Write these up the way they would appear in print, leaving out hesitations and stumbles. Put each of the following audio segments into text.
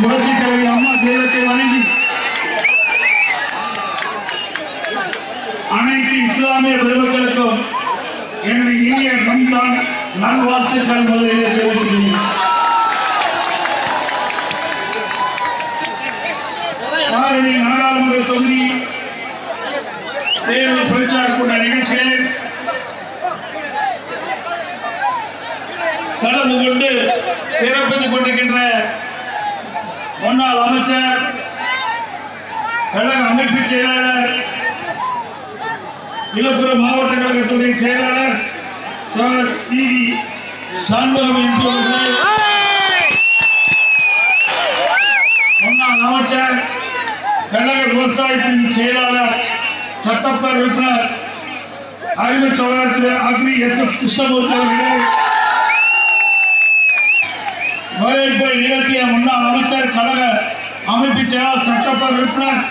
புரட்சித் தலைவி அம்மா தெய்வத்தை வணங்கி அனைத்து இஸ்லாமிய பெருமக்களுக்கும் எனது இனிய ரம்ஜான் நல்வாழ்த்துக்கள் முதலிலே தெரிவித்துள்ளேன். ஆரணி நாடாளுமன்ற தொகுதி தேர்தல் பிரச்சார கூட்ட நிகழ்ச்சியில் கலந்து கொண்டு சிறப்பித்துக் கொண்டிருக்கின்ற முன்னாள் அமைச்சர், கழக அமைப்பு செயலாளர், விழுப்புரம் மாவட்ட கழகத்துடைய செயலாளர் சி.வி. சண்முகம் எம்பி அவர்கள், முன்னாள் அமைச்சர், கழக விவசாய பிரிவு செயலாளர், சட்டப்பேரவை உறுப்பினர், அறிவுச்சோழர் திரு அக்ரி எஸ்.எஸ். கிருஷ்ணமூர்த்தி அவர்களே, வரவேற்பை நிகழ்த்திய முன்னாள் அமைச்சர், கழக அமைப்பு செயலாளர், சட்டப்பேரவை உறுப்பினர்,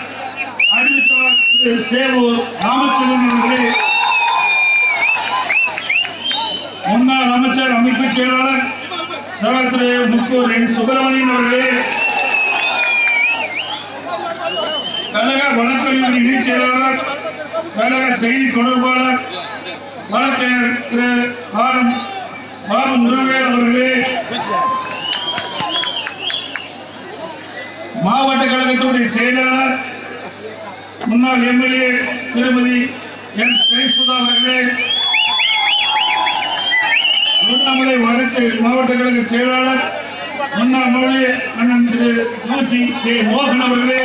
அறிவுச்சோழர் திரு சேவூர் ராமச்சந்திரன் அவர்களே, முன்னாள் அமைச்சர், அமைப்பு செயலாளர், திரு முக்கூர் என் சுப்பிரமணியன் அவர்களே, கழக வழக்கறிஞர் இணை செயலாளர், கழக செய்தி தொடர்பாளர், வழக்கறிஞர் திரு பாபு முருகவேல் அவர்களே, மாவட்ட கழகத்துடைய செயலாளர், முன்னாள் எம்எல்ஏ திருமதி என் ஜெயசுதா அவர்களே, திருவண்ணாமலை வடக்கு மாவட்ட கழக செயலாளர், முன்னாள் எம்எல்ஏ அண்ணன் திரு யூசி கே மோகன் அவர்களே,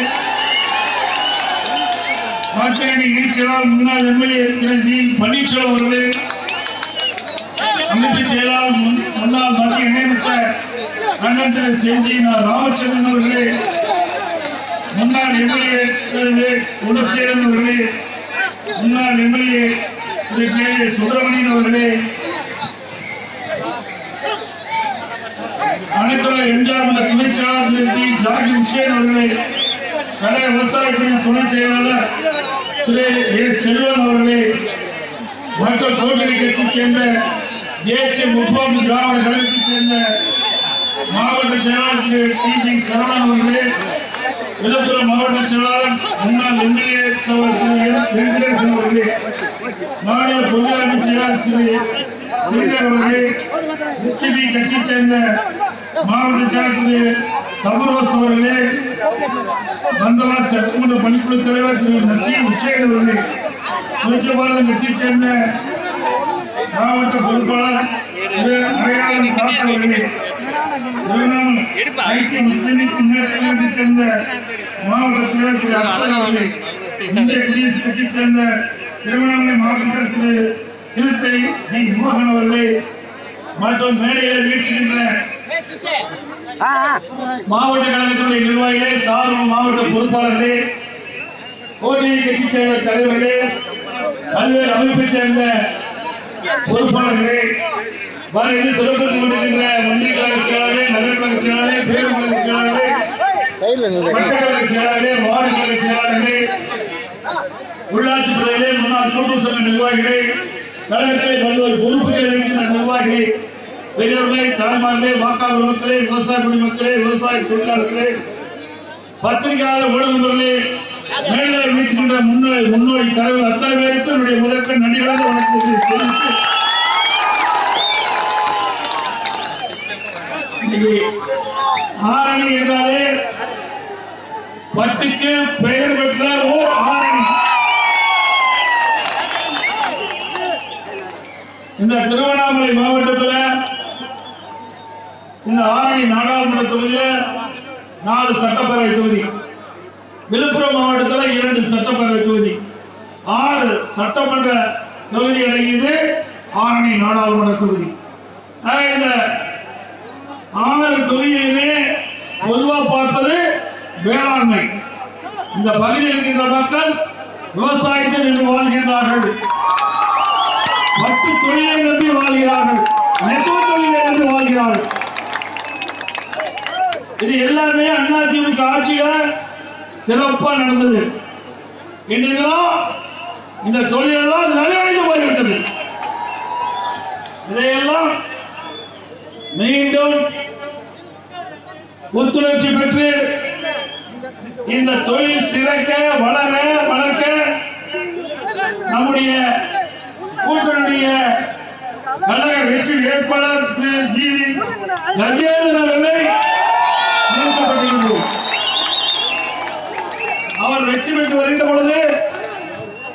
வழக்கறிஞர் இணை செயலாளர், முன்னாள் எம்எல்ஏ திரு வி பன்னீர்செல்வம் அவர்களே, அமைப்பு செயலாளர், முன்னாள் மத்திய இணையமைச்சர் அண்ணன் திரு செஞ்சி ராமச்சந்திரன் அவர்களே, முன்னாள் எம்எல்ஏ திரு குணசேகரன் அவர்களே, முன்னாள் எம்எல்ஏ திரு கே சுப்பிரமணியன் அவர்களே, அனைத்துறை எம்ஜிஆர் துணை செயலாளர் திரு டி ஜாகிர் ஹுசேன் அவர்களே, கழக விவசாய பிரிவு துணை செயலாளர் திரு ஏ செல்வன் அவர்களே, மக்கள் கூட்டணி கட்சியைச் சேர்ந்த தேசிய முற்போக்கு திராவிட கழகத்தைச் சேர்ந்த மாவட்ட செயலாளர் திரு டி ஜி சரவணன் அவர்களே, விழுப்புரம் மாவட்ட செயலாளர், முன்னாள் எம்எல்ஏ வெங்கடேசன் அவர்களே, மாநில பொருளாதார செயலாளர் திரு ஸ்ரீதர் அவர்களே, எஸ்டிபி கட்சியைச் சேர்ந்த மாவட்ட செயலாளர் திரு தபுரோஸ் அவர்களே, பந்தவாஸ் சட்டமன்ற பணிக்குழு தலைவர் திரு நசீம் ஹுசேன் அவர்களே, புரட்சி பாரத கட்சியைச் சேர்ந்த மாவட்ட பொறுப்பாளர் திரு அடையாளம் தாஸ் அவர்களே, திருவண்ணாமலை ஐக்கிய முஸ்லிம் முன்னேற்ற கழகத்தைச் சேர்ந்த மாவட்ட தலைவர் திரு அக்பர் அவர்களே, இந்திய குடியரசு கட்சியைச் சேர்ந்த திருவண்ணாமலை மாவட்ட திரு சிறுத்தை ஜி மோகன் அவர்களே, மற்றும் மேடையில் வீட்டுகின்ற மாவட்ட கழகத்துடைய நிர்வாகிகளே, சார்பு மாவட்ட பொறுப்பாளர்களே, கூட்டணி கட்சி சேர்ந்த தலைவர்களே, பல்வேறு அமைப்பை சேர்ந்த பொறுப்பாளர்களே, வரையில் சிறப்பித்துக் கொண்டிருக்கின்ற ஒன்றிய கழக செயலாளர்களே, நகர கழக செயலாளர்களே, பேரூர் கழக செயலாளர்களே, வட்ட கழக செயலாளர்களே, வார்டு கழக செயலாளர்களே, உள்ளாட்சி பிரதிகளே, முன்னாள் கூட்டுறவு சங்க நிர்வாகிகளே, கழகத்திலே பல்வேறு பொறுப்புகள் இருக்கின்ற நிர்வாகிகளே, பெரியவர்களே, தாய்மார்களே, வாக்காளர் மக்களே, விவசாய குடிமக்களே, விவசாய தொழிலாளர்களே, பத்திரிகையாளர், ஊடகங்களே, மேலே வீட்டுகின்ற முன்னோடி தலைவர் அத்தனை பேருக்கு என்னுடைய முதற்க நன்றிகளாக வணக்கத்தை தெரிவித்து, ஆரணி என்றாலே பட்டுக்கு பெயர் பெற்ற ஓர் ஆரணி. இந்த திருவண்ணாமலை மாவட்டத்தில் இந்த ஆரணி நாடாளுமன்ற தொகுதியில் 4 சட்டப்பேரவை தொகுதி, விழுப்புரம் மாவட்டத்தில் 2 சட்டப்பேரவை தொகுதி, 6 சட்டமன்ற தொகுதி அடங்கியது ஆரணி நாடாளுமன்ற தொகுதி. இந்த 6 தொகுதியிலுமே பொதுவாக பார்ப்பது வேளாண்மை. இந்த பகுதியில் இருக்கின்ற மக்கள் விவசாயத்தில் நின்று வாழ்கின்றார்கள், பட்டு தொழிலை நம்பி வாழ்கிறார்கள், நெசவு தொழிலை நம்பி வாழ்கிறார்கள். இது எல்லாமே அதிமுக ஆட்சியில சிறப்பா நடந்தது. இன்றைக்கெல்லாம் இந்த தொழிலெல்லாம் நலிவடைந்து போய்விட்டது. இதையெல்லாம் மீண்டும் புத்துணர்ச்சி பெற்று இந்த தொழில் சிறக்க வளர்க்க நம்முடைய கூட்டணிய கழக வெற்றி வேட்பாளர் திரு ஜி.வி. கஜேந்திரன் அவர்களை நிறுத்தப்பட்டிருக்கிறோம். அவர் வெற்றி பெற்று வருகின்ற பொழுது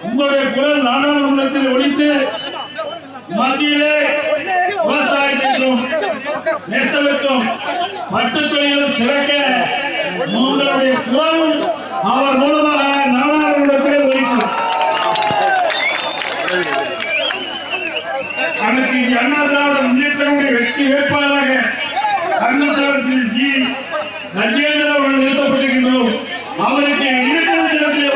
உங்களுடைய குரல் நாடாளுமன்றத்தில் ஒலித்து மத்தியிலே விவசாயத்திற்கும் நெசவுக்கும் பட்டுத் தொழிலும் சிறக்க உங்களுடைய குரல் அவர் மூலமாக நாடாளுமன்றத்தில் ஒலிக்கும். அன்னைக்கு அண்ணா திராவிட முன்னேற்றங்களுடைய வெற்றி வேட்பாளராக அண்ணாச்சாரி ஜி கஜேந்திரன் அவர்கள் நிறுத்தப்பட்டிருக்கின்றோம். அவருக்கு இருக்கிற இடத்திலே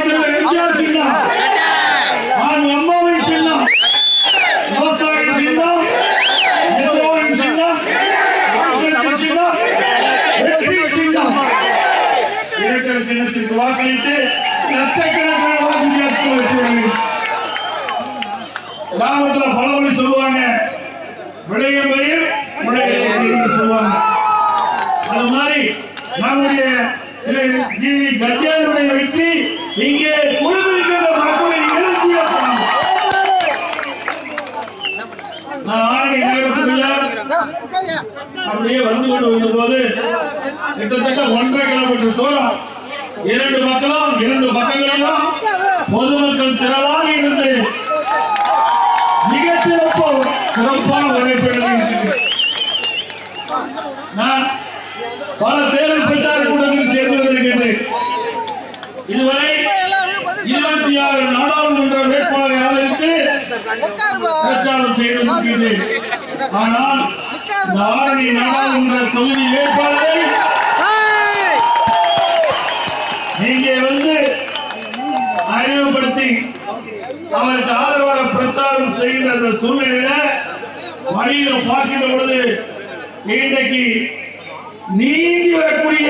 நம்முடைய சின்னம் சின்னம் அம்மாவின் சின்னம் விவசாய சின்னம் நெசவாளின் சின்னம் சின்னம் வெற்றி சின்னம் இரட்டை சின்னத்திற்கு வாக்களித்து லட்சக்கணக்கான வாக்கு வித்தியாசத்தில் வெற்றி கிராமத்தில் பழமொழி சொல்லுவாங்க, விளையும் பயிர் விளைய சொல்லுவாங்க. அது மாதிரி நம்முடைய ஜி.வி. கஜேந்திரனுடைய வெற்றி இங்கே குழுவிருக்கின்ற மக்களை எழுச்சியாக்கணும். நான் ஆரணி நகரத்துக்குள்ள அப்படியே வந்து கொண்டு வந்தபோது கிட்டத்தட்ட 1.5 கிலோமீட்டர் தூரம் இரண்டு பக்கங்களிலும் பொதுமக்கள் திரளாக இருந்து சிறப்பான வரவேற்பு. நான் பல தேர்தல் பிரச்சார கூட்டத்தில் சேர்ந்து வந்திருக்கின்றேன். இதுவரை 26 நாடாளுமன்ற வேட்பாளரை ஆதரித்து பிரச்சாரம் செய்து வருகின்றேன். ஆனால் இந்த ஆரணி நாடாளுமன்ற தொகுதி வேட்பாளரை நீங்க வந்து அறிமுகப்படுத்தி அவருக்கு ஆதரவாக பிரச்சாரம் செய்கின்ற அந்த சூழ்நிலையில வழியில பார்க்கின்ற பொழுது இன்றைக்கு நீங்கி வரக்கூடிய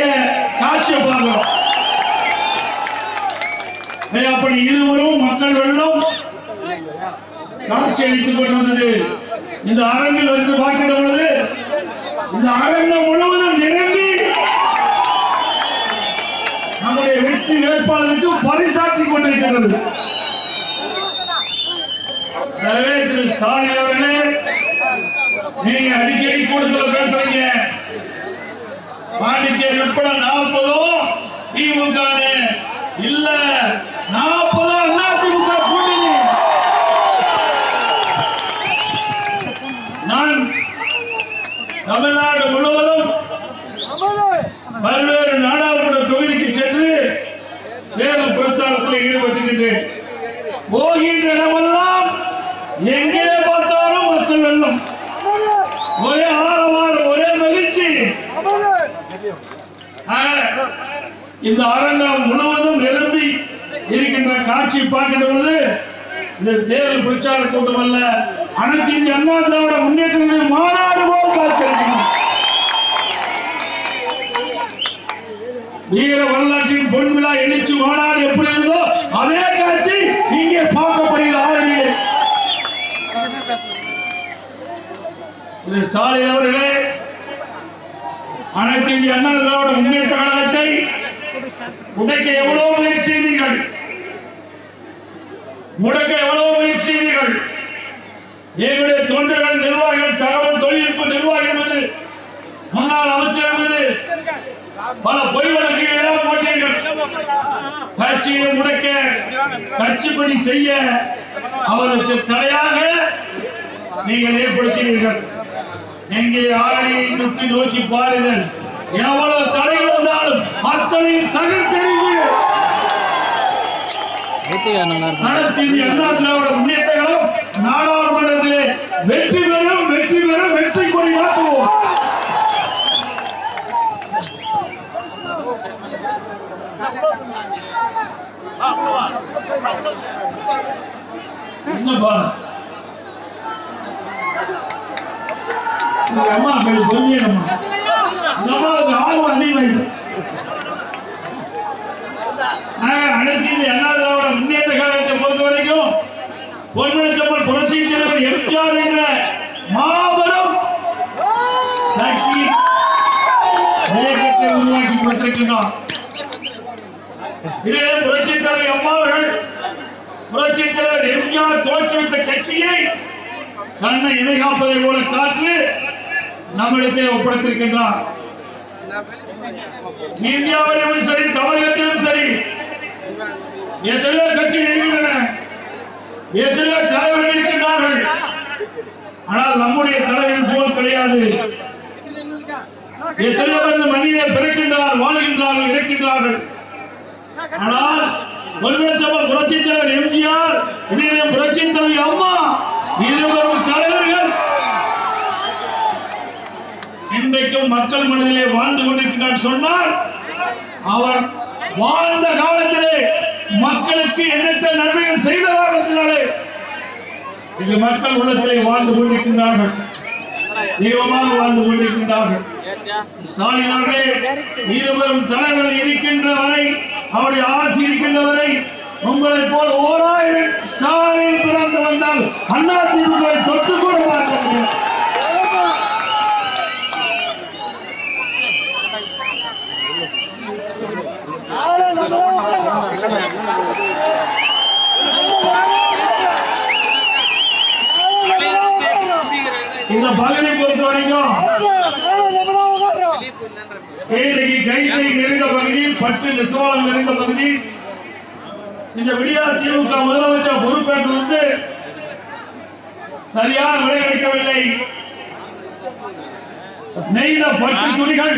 காட்சியை பார்க்கிறோம். அப்படி இருவரும் மக்கள் வெள்ளம் காட்சி அளித்துக் கொண்டிருந்தது. இந்த அரங்கில் வந்து பார்க்கின்ற பொழுது இந்த அரங்கம் முழுவதும் நிரம்பி நம்முடைய வெற்றி வேட்பாளருக்கு பரிசாற்றிக் கொண்டிருக்கிறது. எனவே திரு ஸ்டாலின் அவர்களே, நீங்க அடிக்கடி கூட்டத்தில் பேசுறீங்க, பாண்டிச்சேரி உட்பட 40 திமுக இல்ல 40 அதிமுக கூட்டணி. நான் தமிழ்நாடு முழுவதும் பல்வேறு நாடாளுமன்ற தொகுதிக்கு சென்று தேர்தல் பிரச்சாரத்தில் ஈடுபட்டிருக்கின்றேன். போகின்ற இடமெல்லாம் எங்கே பார்த்தாலும் மக்கள் வெள்ளம், ஒரே ஆரவாரம், ஒரே மகிழ்ச்சி. இந்த அரங்கம் முழுவதும் நிரம்பி இருக்கின்ற காட்சி பார்க்கின்ற பொழுது இந்த தேர்தல் பிரச்சார கூட்டம் அல்ல, அனைத்து இந்திய அண்ணா திராவிட முன்னேற்ற மாநாடு போல் காட்சியளிக்கணும். வீர வரலாற்றின் பொன்விழா எழுச்சி மாநாடு எப்படி இருந்தோ அதே காட்சி இங்கே பார்க்கப்படுகிற ஆரணியில். ஸ்டாலின் அவர்களே, அனைத்து இந்திய அண்ணா திராவிட முன்னேற்ற கழகத்தை உடைக்க எவ்வளவு முயற்சி செய்தீர்கள், முடக்க எவ்வளவு முயற்சி செய்தீர்கள். எங்களுடைய தொண்டர்கள், நிர்வாகிகள், தகவல் தொழில்நுட்ப நிர்வாகிகள், முன்னாள் அமைச்சர் என்பது பல பொய் வழக்குகள் எல்லாம் போட்டீர்கள். கட்சியை முடக்க, கட்சி பணி செய்ய அவருக்கு தடையாக நீங்கள் ஏற்படுத்தினீர்கள். எங்கே ஆரணியை நோக்கி பாருங்கள், எவ்வளவு தடைகள் வந்தாலும் அத்தனையும் தகர்த்தெறிந்து அனைத்து இந்திய அண்ணா திராவிட முன்னேற்ற கழகம் நாடாளுமன்றத்திலே வெற்றி பெறும், வெற்றி பெறும், வெற்றி கொடி நாட்டுவோம். என்னப்பா அம்மா பொறுமையம்மா, நம்மளுக்கு ஆர்வம் அதிகமாயிடுச்சு. அனைத்து இந்திய அண்ணா திராவிட முன்னேற்ற கழகத்தை பொறுத்தவரை பொன்மனச்செம்மல் புரட்சி தலைவர் எம்ஜிஆர் என்ற மாபெரும் சக்தி இயக்கத்தை உருவாக்கி கொடுத்திருக்கின்றார். இதே புரட்சி தலைவர் அம்மாவர்கள் புரட்சி தலைவர் எம்ஜிஆர் தோற்றுவித்த கட்சியை கண்ணை இணை காப்பதை போல காற்று நம்மிடத்தை ஒப்படைத்திருக்கின்றார். இந்தியாவிலும் சரி தமிழகத்திலும் சரி எத்தனையோ கட்சிகள் இருக்கின்றன, எத்தனையோ தலைவர்கள் இருக்கின்றார்கள். ஆனால் நம்முடைய தலைவர்கள் போல் கிடையாது. எத்தனையோ பேர் மனித பிறக்கின்றார், வாழ்கின்றார்கள், இறக்கின்றார்கள். ஆனால் பொன்மனச்செம்மல் புரட்சி தலைவர் எம்ஜிஆர், இதே புரட்சி தலைவி அம்மா, இருவரும் தலைவர்கள் இன்றைக்கும் மக்கள் மனதிலே வாழ்ந்து கொண்டிருக்கிறார். சொன்னார் அவர் வாழ்ந்த காலத்திலே மக்களுக்கு எண்ணற்ற நன்மைகள் செய்தவாறு இங்கு மக்கள் உள்ளத்திலே வாழ்ந்து கொண்டிருக்கின்றார்கள், தெய்வமாக வாழ்ந்து கொண்டிருக்கின்றார்கள். ஸ்டாலின் அவர்களே, இருவரும் தலைவர்கள் இருக்கின்ற வரை, அவருடைய ஆட்சி இருக்கின்ற வரை, உங்களை போல் 1000 ஸ்டாலின் பிறந்து வந்தால் அண்ணா திமுக தொட்டு கூட பார்க்க முடியும். இந்த பகுதியை பொறுத்த வரைக்கும் இன்றைக்கு கைதை நிறைந்த பகுதி, பட்டு நெசவாளம் நிறைந்த பகுதி. இந்த விடியார் திமுக முதலமைச்சர் பொறுப்பேற்றிலிருந்து சரியான விலை கிடைக்கவில்லை. நெய்த பட்டு துணிகள்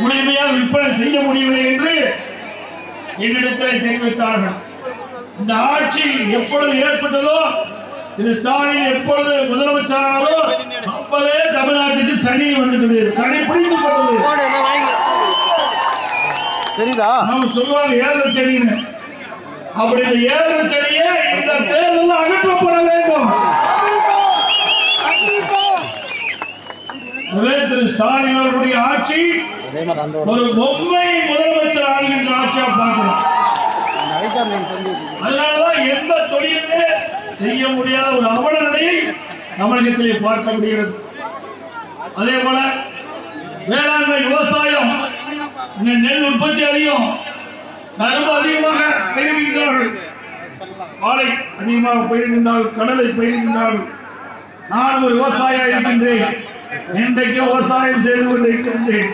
முழுமையாக விற்பனை செய்ய முடியவில்லை என்று என்னிடத்தில் தெரிவித்தார்கள். இந்த ஆட்சி எப்பொழுது ஏற்பட்டதோ, இது ஸ்டாலின் எப்பொழுது முதலமைச்சரானோ அப்பவே தமிழ்நாட்டுக்கு சனி வந்துட்டது, சனி பிடித்து போட்டது. நம்ம சொல்லுவாங்க 7 சனின்னு. அப்படி இந்த 7 சனியை இந்த தேர்தலில் அகற்றப்பட வேண்டும். திரு ஸ்டாலின் அவர்களுடைய ஆட்சி ஒரு பொம்மை முதலமைச்சர் ஆளுகின்ற ஆட்சியா பார்க்கலாம். அதனாலதான் எந்த தொழிலுமே செய்ய முடியாத ஒரு அவல நிலையை தமிழகத்திலே பார்க்க முடிகிறது. அதே போல வேளாண்மை, விவசாயம், நெல் உற்பத்தி அதிகம், கரும்பு அதிகமாக பயிரிடுகின்றார்கள், வாழை அதிகமாக பயிரிடுகின்றார்கள், கடலை பயிரிடுகின்றார்கள். நான் ஒரு விவசாயியாக இருக்கின்றேன், இன்றைக்கு விவசாயம் செய்து கொண்டிருக்கின்றேன்.